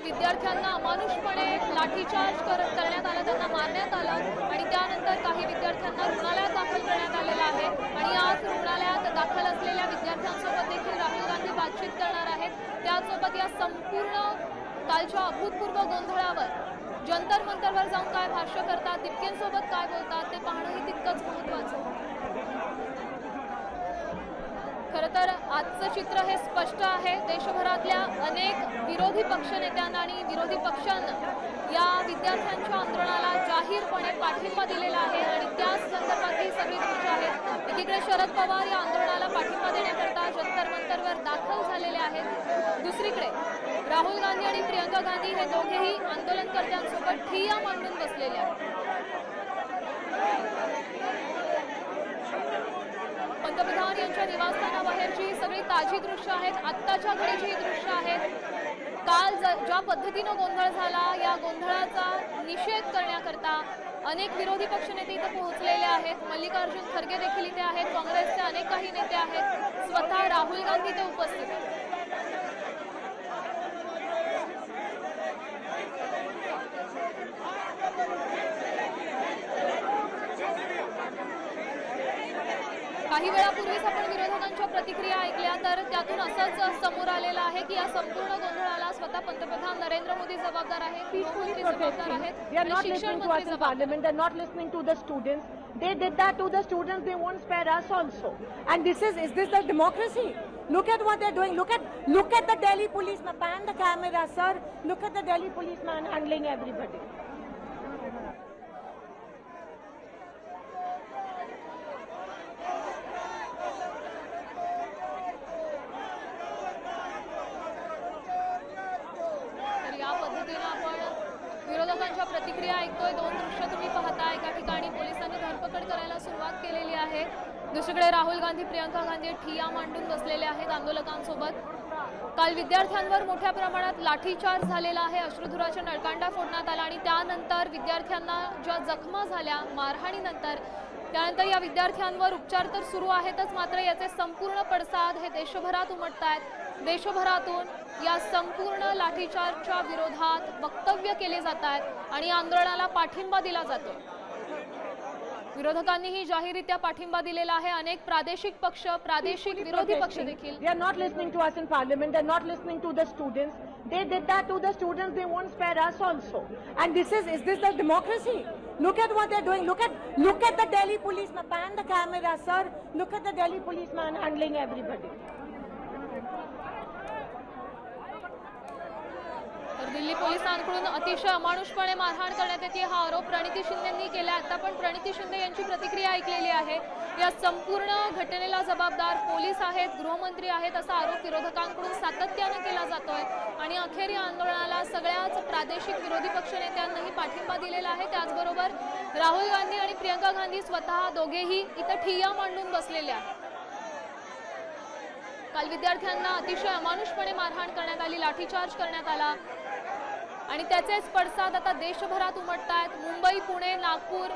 विद्यार्थ्यांना अमानुषपणे लाठीचार्ज करण्यात आला, त्यांना मारण्यात आलं आणि त्यानंतर काही विद्यार्थ्यांना रुग्णालयात दाखल करण्यात आलेलं आहे। आणि आज रुग्णालयात दाखल असलेल्या विद्यार्थ्यांसोबत देखील राहुल गांधी बातचीत करणार आहेत। त्यासोबत या संपूर्ण कालच्या अभूतपूर्व गोंधळावर जंतर मंतरवर जाऊन काय भाष्य करतात, दीपकेंसोबत काय बोलतात ते पाहणंही तितकंच महत्त्वाचं। खरं तर आजचं चित्र हे स्पष्ट आहे। देशभरातल्या अनेक विरोधी पक्षनेत्यांना आणि विरोधी पक्षांना या विद्यार्थ्यांच्या आंदोलनाला जाहीरपणे पाठिंबा दिलेला आहे आणि त्याच संदर्भात ही सगळी दृश्य आहेत। एकीकडे शरद पवार या आंदोलनाला पाठिंबा देण्याकरता जंतर मंतरवर दाखल झालेले आहेत, दुसरीकडे राहुल गांधी आणि प्रियंका गांधी हे दोघेही आंदोलनकर्त्यांसोबत ठिय्या मांडून बसलेले आहेत। पंतप्रधान यांच्या निवासस्थानाबाहेरची सगळी ताजी दृश्य आहेत, आत्ताच्या घडीची ही दृश्य आहेत। काल ज्या पद्धतीनं गोंधळ झाला, या गोंधळाचा निषेध करण्याकरता अनेक विरोधी पक्षनेते इथे पोहोचलेले आहेत। मल्लिकार्जुन खरगे देखील इथे आहेत, काँग्रेसचे अनेक काही नेते आहेत, स्वतः राहुल गांधी इथे उपस्थित आहेत। काही वेळापूर्वीच आपण विरोधकांच्या प्रतिक्रिया ऐकल्या, तर त्यातून असंच समोर आलेलं आहे की या संपूर्ण गोंधळाला स्वतः पंतप्रधान नरेंद्र मोदी जबाबदार आहेत, गृहमंत्री जबाबदार आहेत आणि शिक्षण मंत्री जबाबदार आहेत। They are not listening to the students. They did that to the students. They won't spare us also. And is this the democracy? Look at what they're doing. Look at the Delhi policeman. Pan the camera, sir. Look at the Delhi policeman handling everybody. विरोधकांच्या प्रतिक्रिया ऐकतोय, दोन दृश्य तुम्ही पाहताय। एका ठिकाणी पोलिसांनी धरपकड करायला सुरुवात केलेली आहे, दुसरीकडे राहुल गांधी प्रियंका गांधी ठिय्या मांडून बसलेले आहेत आंदोलकांसोबत। काल विद्यार्थ्यांवर मोठ्या प्रमाणात लाठीचार्ज झालेला आहे, अश्रुधुराच्या नळकांडा फोडण्यात आला आणि त्यानंतर विद्यार्थ्यांना ज्या जखमा झाल्या मारहाणीनंतर, त्यानंतर या विद्यार्थ्यांवर उपचार तर सुरू आहेतच, मात्र याचे संपूर्ण पडसाद हे देशभरात उमटतायत। देशभरातून या संपूर्ण लाठीचार्जच्या विरोधात वक्तव्य केले जात आहेत आणि आंदोलनाला पाठिंबा दिला जातो। विरोधकांनीही जाहीररित्या पाठिंबा दिलेला आहे। अनेक प्रादेशिक पक्ष, प्रादेशिक विरोधी पक्ष देखील They are not listening to us in parliament. They are not listening to the students. They did that to the students. They won't spare us also. And is this the democracy? Look at what they're doing. Look at the Delhi policeman. Pan the camera, sir. Look at the Delhi policeman handling everybody. Delhi पोलिसांकडून अतिशय अमानुषपणे मारहाण करण्यात येते, हा आरोप प्रणिती शिंदेंनी केला। आता पण प्रणिती शिंदे यांची प्रतिक्रिया ऐकलेली आहे। या संपूर्ण घटनेला जबाबदार पोलीस आहेत, गृहमंत्री आहेत असा आरोप विरोधकांकडून सातत्याने केला जातोय आणि अखेर या आंदोलनाला सगळ्याच प्रादेशिक विरोधी पक्षनेत्यांनाही पाठिंबा दिलेला आहे। त्याचबरोबर राहुल गांधी आणि प्रियंका गांधी स्वतः दोघेही इथं ठिय्या मांडून बसलेले आहेत। काल विद्यार्थ्यांना अतिशय अमानुषपणे मारहाण करण्यात आली, लाठीचार्ज करण्यात आला आणि त्याचेच पडसाद आता देशभरात उमटतायत। मुंबई, पुणे, नागपूर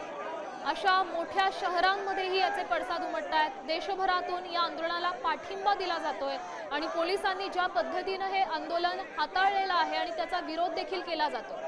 अशा मोठ्या शहरांमध्येही याचे पडसाद उमटतायत। देशभरातून या आंदोलनाला पाठिंबा दिला जातोय आणि पोलिसांनी ज्या पद्धतीने हे आंदोलन हाताळलेलं आहे आणि त्याचा विरोध देखील केला जातो।